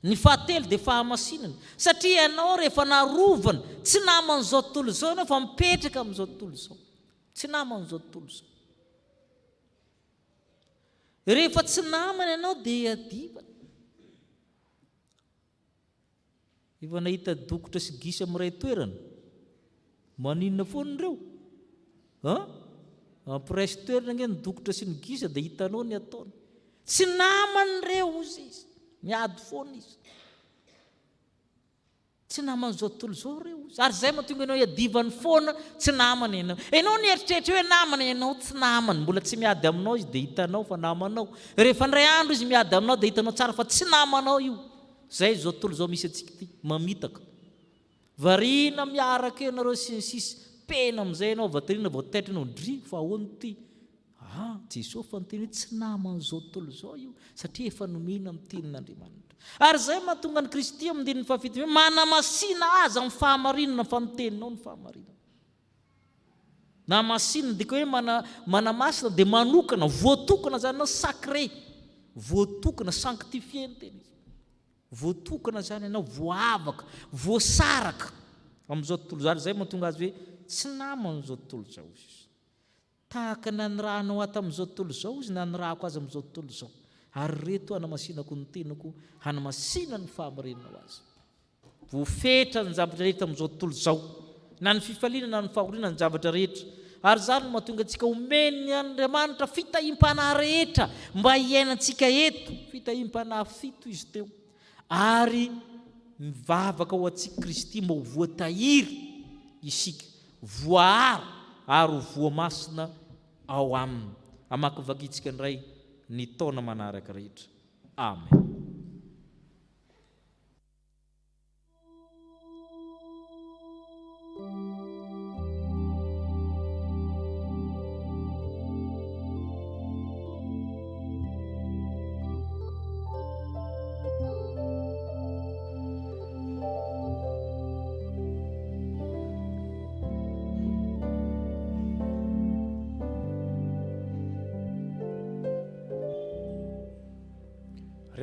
E: Ny fahatelo dia fahamasinana. Satria ianao rehefa narovana, tsy naman'izao tontolo izao ianao fa mipetraka amin'izao tontolo izao. Tsy naman'izao tontolo izao. Rehefa tsy namana ianao dia adivana. Efa nahita dokotra sy gisa amin'ny ray toerana. Maninona foana ireo? Ampiray toerana nge ny dokotra sy ny gisa dia hitanao ny ataony. Tsy namany ireo izy. Miady foana izy. Tsy naman'izao tontolo izao ireo izy. Ary zay mahatonga ianao hiadivany foana, tsy namana ianao. Ianao ny eritreritra hoe namana ianao, tsy namana. Mbola tsy miady aminao izy dia hitanao fa namanao. Rehefa ndray andro izy miady aminao dia hitanao tsara fa tsy namanao io. Zay izao tontolo izao misy antsika ity, mamitaka. Variana miaraka ianareo sy ny sisy, pena amin'izay ianao, vatoriana voataitra ianao ndry fa ahoana ity. Jesosy fa niteny hoe tsy naman'izao tontolo izao io, satria efa nomena amin'ny tenin'Andriamanitra. Ary zay mahatonga ny Kristy amin'ny andininy fahafito hoe manamasina azy amin'ny fahamarinana fa niteninao ny fahamarinana. Namasinana dika hoe manamasina dia manokana, voatokana zany ianao sacré, voatokana, sanctifié ny teny izy. Voatokana zany ianao voavaka, voasaraka amin'izao tontolo izany. Zay mahatonga azy hoe tsy naman'izao tontolo zao izy tahaka nanirahanao ato amin'izao tontolo izao izy nanirahako azy amin'izao tontolo izao ary reto hanamasinako ny tenako hanamasina ny fahamarinanao azy voafetra ny zavatra rehetra amin'izao tontolo izao na ny fifaliana na ny fahoriana ny zavatra rehetra ary zany no mahatonga antsika omeny Andriamanitra fitahiam-panahy rehetra mba hiainantsika eto fitahiam-panahy 7 izy teo ary mivavaka ho antsika Kristy mba ho voatahiry isika voahary ary ho voamasina ao aminy amakivakiitsika indray ny taona manaraka rehetra amen.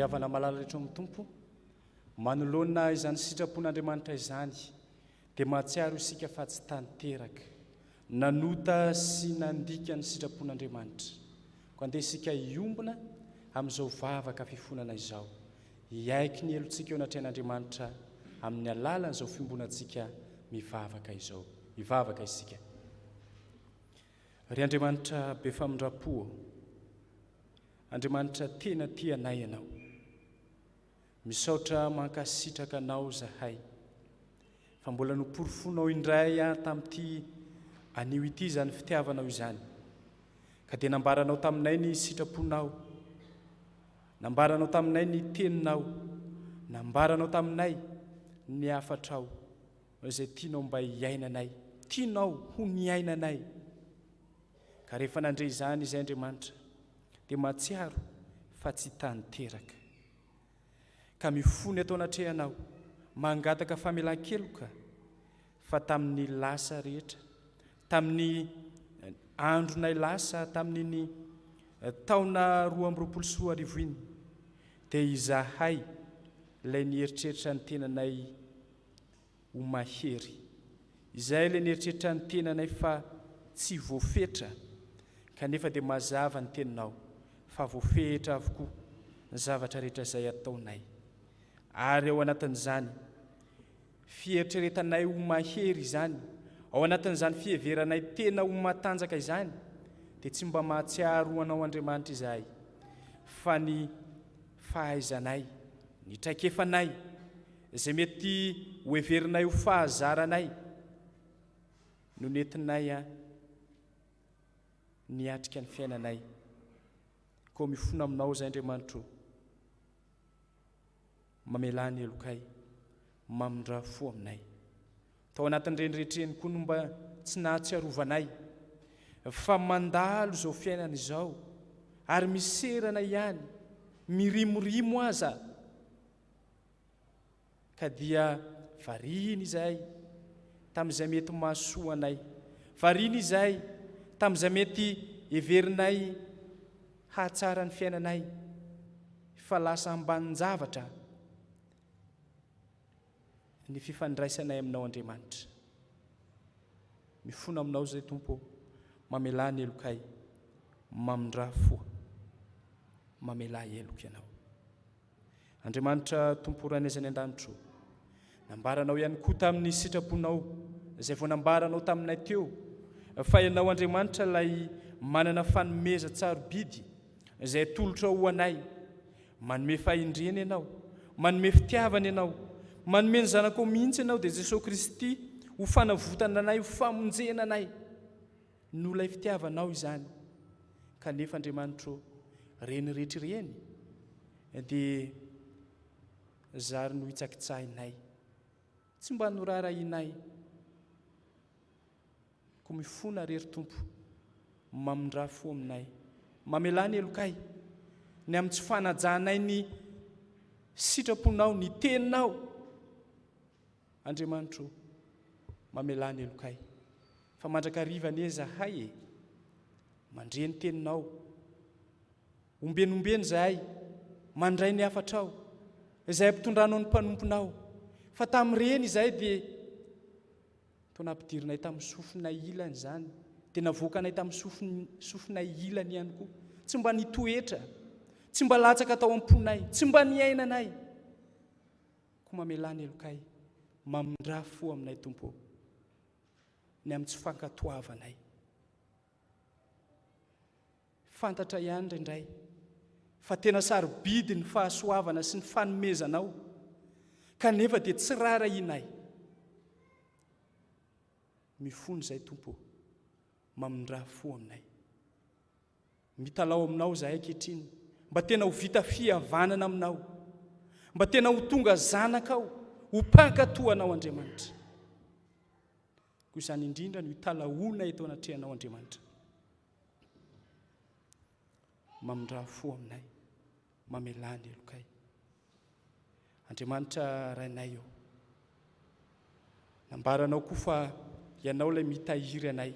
A: ry havana malala rehetra amin'ny tompo manoloana izany sitrapon'Andriamanitra izany dia mahatsiaro isika fa tsy tanteraka nanota sy nandika ny sitrapon'Andriamanitra ko andeha isika iombona amin'izao vavaka fifonana izao hiaiky ny elontsika eo anatrehan'Andriamanitra amin'ny alalan'izao fiombonantsika mivavaka izao mivavaka isika ry Andriamanitra be famindrapo Andriamanitra tena tianay ianao misaotra mankasitraka anao zahay fa mbola noporofonao indray tamin'ity anio ity zany fitiavanao izany ka dia nambaranao taminay ny sitraponao nambaranao taminay ny teninao nambaranao taminay ny afatrao izay tianao mba hiainanay tianao ho niainanay ka rehefa nandre izany izay Andriamanitra dia mahatsiaro fa tsy tanteraka ka mifony atao anatrehanao mangataka famelan-keloka fa tamin'ny lasa rehetra tamin'ny andronay lasa tamin'ny taona 2024 iny dia izahay ilay nieritreritra ny tenanay ho mahery izahay ilay nieritreritra ny tenanay fa tsy voafetra kanefa dia mazava ny teninao fa voafetra avokoa ny zavatra rehetra izay ataonay ary ao anatin'izany fieritreretanay ho mahery izany ao anatin'izany fieveranay tena ho matanjaka izany dia tsy mba mahatsiaro anao Andriamanitra izahay fa ny fahaizanay ny traikefanay izay mety ho everinay ho fahazaranay no nentinay niatrika ny fiainanay koa mifona aminao izay Andriamanitra mamelany elokay mamindra fo aminay tao anatin'ireny rehetreny koa no mba tsy nahatsiarovanay fa mandalo izao fiainana izao ary miserana ihany mirimorimo aza ka dia variana izahay tamin'izay mety mahasoa anay variana izahay tamin'izay mety everinay hahatsara ny fiainanay fa lasa ambanin-javatra ny fifandraisanay aminao Andriamanitra mifona aminao zay Tompo mamelany elokay mamindra foa mamela eloka ianao Andriamanitra Tompo ranezany an-danitro nambaranao ihany koa tamin'ny sitraponao izay vao nambaranao taminay teo fa ianao Andriamanitra ilay manana fanomeza tsarobidy izay tolotra ho anay manome fahindrena ianao manome fitiavana ianao manome ny zanako mihitsy ianao dia Jesosy Kristy ho fanavotana anay ho famonjena anay no ilay fitiavanao izany kanefa Andriamanitra reny rehetra ireny dia zary no hitsakitsahinay tsy mba norarahinay ko mifona rery Tompo mamindra fo aminay mamelany elokay ny amin'ny tsy fanajanay ny sitraponao ny teninao Andriamanitra mamelany elokay fa mandrakariva ny zahay mandre ny teninao ombenombeny zahay mandray ny afatrao izay mpitondranao ny mpanomponao fa tamin'ireny izahay dia tao nampidirinay tamin'ny sofina ilany zany, tena voakanay tamin'ny sofina ilany ihany koa. Tsy mba nitoetra, tsy mba latsaka tao am-ponay, tsy mba niainanay. Ko mamelany elokay, mamindra fo aminay Tompo, ny amin'ny tsy fankatoavanay. Fantatra ihany indray fa tena sarobidy ny fahasoavana sy ny fanomezanao, kanefa dia tsy rara inay. Mifony izay Tompo, mamindra fo aminay. Mitalao aminao zahay ankehitriny, mba tena ho vita fihavanana aminao, mba tena ho tonga zanakao, ho mpankatoanao Andriamanitra. Koa izany indrindra no hitalaona eto anatrehanao Andriamanitra. Mamindra fo aminay, mamelany elokay. Andriamanitra rainay eo, nambaranao koa fa ianao ilay mitahiry anay,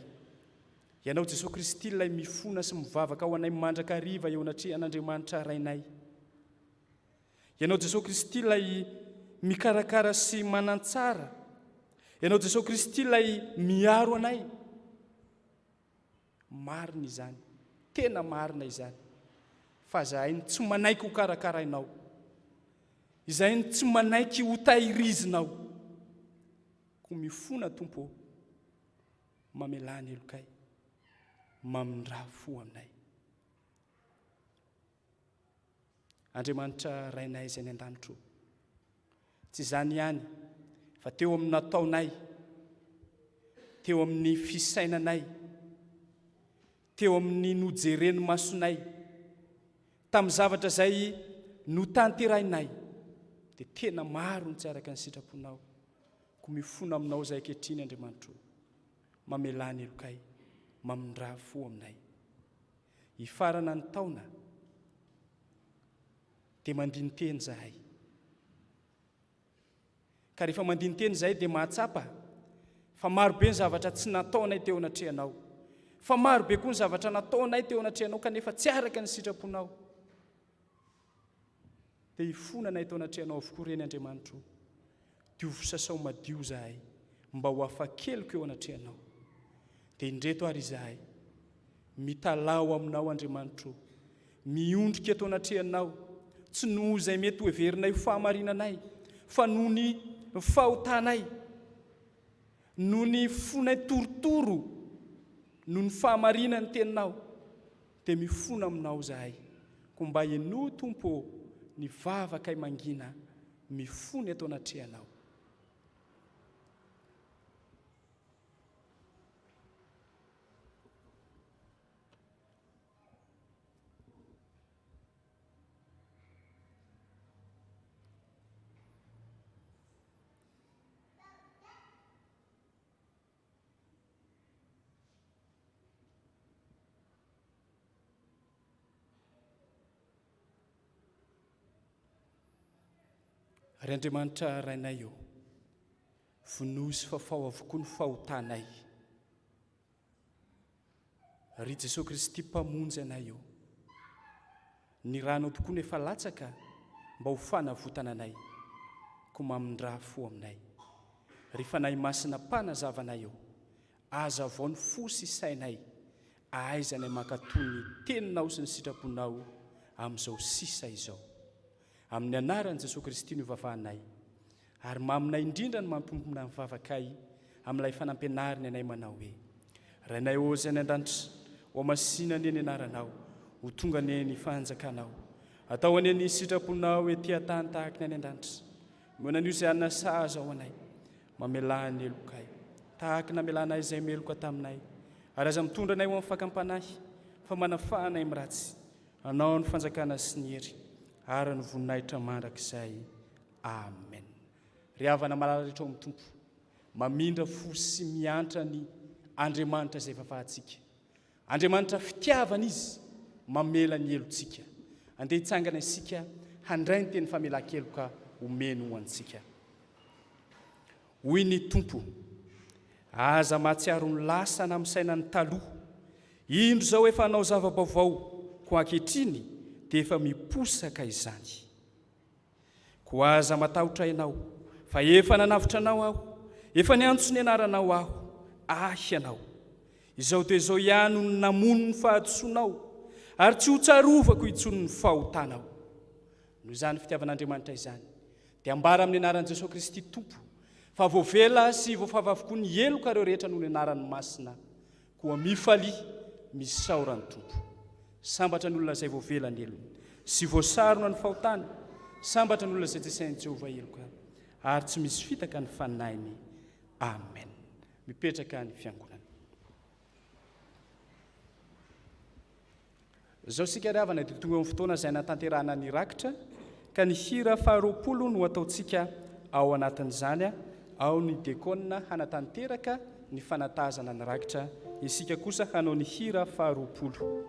A: ianao Jesosy Kristy ilay mifona sy mivavaka ao anay mandrakariva eo anatrehan'Andriamanitra rainay. Ianao Jesosy Kristy ilay mikarakara sy manantsara, ianao Jesosy Kristy ilay miaro anay. Marina izany, tena marina izany, fa zahay ny tsy manaiky ho karakarainao, izay ny tsy manaiky ho tahirizinao. Ko mifona Tompo, mamelany elokay, mamindra fo aminay. Andriamanitra rainay izay ny an-danitro, tsy izany ihany fa teo amin'ny nataonay, teo amin'ny fisainanay, teo amin'ny nojereny masonay, tamin'ny zavatra izay no tanterainay, dia tena maro ny tsy araka ny sitraponao. Ko mifona aminao izay ankehitriny Andriamanitra, mamelany elokay, mamindra fo aminay. Hifarana ny taona dia mandini-teny zahay, ka rehefa mandini-teny zahay dia mahatsapa fa marobe ny zavatra tsy nataonay teo anatrehanao, fa marobe koa ny zavatra nataonay teo anatrehanao kanefa tsy araka ny sitraponao. Dia hifonanay teo anatrehanao avokoa reny Andriamanitra, dia ho sasao madio zahay mba ho afa-keliko eo anatrehanao. Dia indreto ary zahay mitalao aminao Andriamanitra, miondrika eto anatrehanao, tsy noho izay mety ho heverinay ho fahamarinanay, fa noho ny fahotanay, noho ny fonay torotoro, noho ny fahamarinany teninao. Dia mifona aminao zahay, ko mba ieno Tompo ny vavakay mangina, mifony eto anatrehanao. Ary Andriamanitra rainay eo, vonohy sy fafao avokoa ny fahotanay. Ry Jesosy Kristy mpamonjy anay eo, ny ranao tokoa nefa latsaka mba ho fanavotana anay, ko mamindra fo aminay. Rehefa nay masina mpanazavana eo, aza avao ny fo sy sainay, ahaizanay mankatoy ny teninao sy ny sitraponao amin'izao sisa izao. Amin'ny anaran'i Jesosy Kristy no ivavahanay, ary maminay indrindra ny mampimbona mivavakay amin'ilay fanampianariny anay manao hoe: rainay ô izay ny an-danitra, ho amasinany eny anaranao, ho tonga ny fanjakanao, atao any ny sitraponao etỳ tany tahaka ny any an-danitra. Monan'io izay anasaza ao anay, mamelany elokay, tahaka namelanay izay meloka taminay, ary aza mitondra anay ho amin'ny fakampanahy, fa manafahanay amin'ny ratsy, anao ny fanjakana sy ny hery, ary ny voninahitra mandrakizay. Amen. Ry havana malala rehetra ao amin'ny Tompo, mamindra fo sy miantra ny Andriamanitra izay vavahantsika, Andriamanitra fitiavana izy, mamela ny elontsika. Andeha hitsangana isika handray ny teny famelan-keloka omeny ho antsika. Hoy ny Tompo: aza mahatsiaro ny lasana amin'ny sainany taloha, indro zao efa hanao zava-baovao, ko ankehitriny dia efa miposaka izany. Ko aza matahotra ianao, fa efa nanavitra anao aho, efa niantso ny anaranao aho ianao izao toy izao ihany no namono ny fahatsoanao ary tsy ho tsarovako itsony ny fahotanao noho izany fitiavan'Andriamanitra izany dia ambara amin'ny anaran'i Jesosy Kristy Tompo fa voavela sy voafava avokoa ny eloka ireo rehetra noho ny anaran'ny masina koa mifalia misaorany Tompo. Sambatra ny olona izay voavela ny elony sy voasarona ny fahotany, sambatra ny olona izay tsy sain'i Jehovah eloka ary tsy misy fitaka ny faninainy. Amen. Mipetraka ny fiangonana. Zao sika ravana dia tonga amin'ny fotoana izay natanterahana ny rakitra ka ny hira faharoapolo no ataontsika ao anatin'izany ao ny dekona hanatanteraka ny fanatazana ny rakitra, isika kosa hanao ny hira faharoapolo.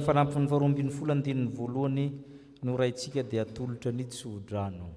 E: Fanampy ny 22 voalohany no raintsika dia atolotra ny tsodrano.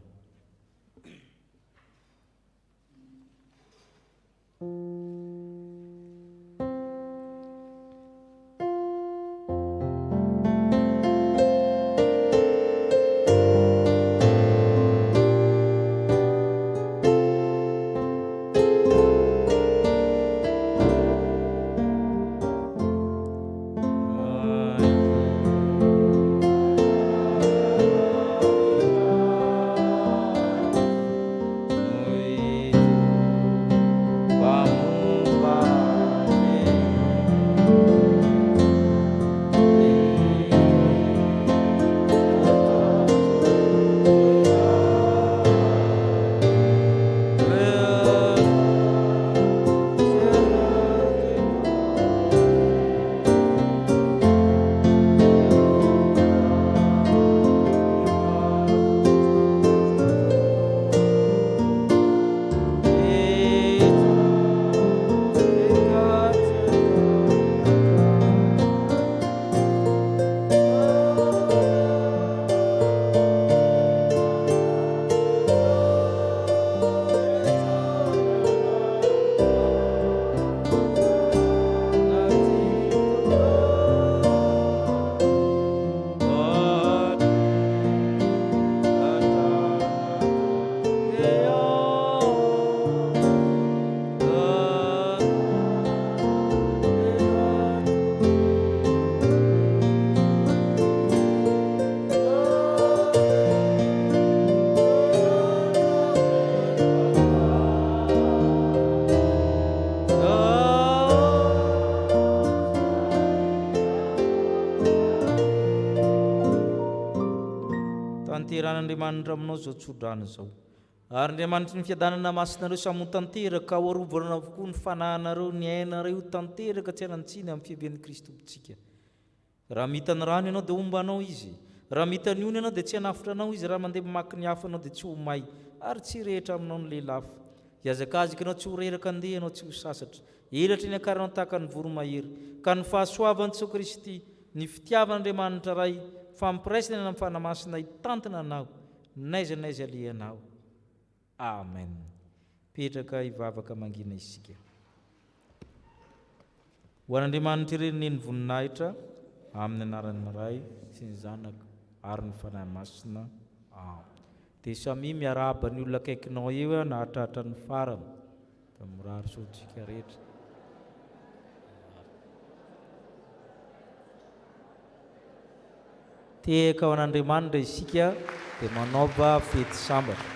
E: Tanteran'Andriamanitra aminao zao tsodrano zao. Ary Andriamanitra ny fiadanana masinareo samy ho tanteraka ao arovana avokoa ny fanahinareo ny ainareo tanteraka tsy hanan-tsiny amin'ny fiavian'i Kristy tompontsika. Raha mita ny rano ianao dia ombanao izy. Raha mita ny ony ianao dia tsy hanafitra anao izy. Raha mandeha mamaky ny hafa anao dia tsy ho may. Ary tsy rehetra aminao ny lehilahy. Hiazakazika anao tsy ho reraka andeha anao tsy ho sasatra. Elatra ny akaranao tahaka ny voromahery. Ka ny fahasoavan'i Jesoa Kristy, ny fitiavan'Andriamanitra ray, fampiraisana amin'ny fanamasina hitantana anao, naiza alehanao. Amen. Petraka hivavaka mangina isika. Ho an'Andriamanitra ireneny voninahitra, amin'ny anaran'ny Ray sy ny Zanaka ary ny fanamasina. Dia samy miarahaba ny olona akaikinao eo nahatratra ny farany. Da mirary sotsika rehetra. Tehaka ao an'Andriamanitra isika dia manaova fety sambatra.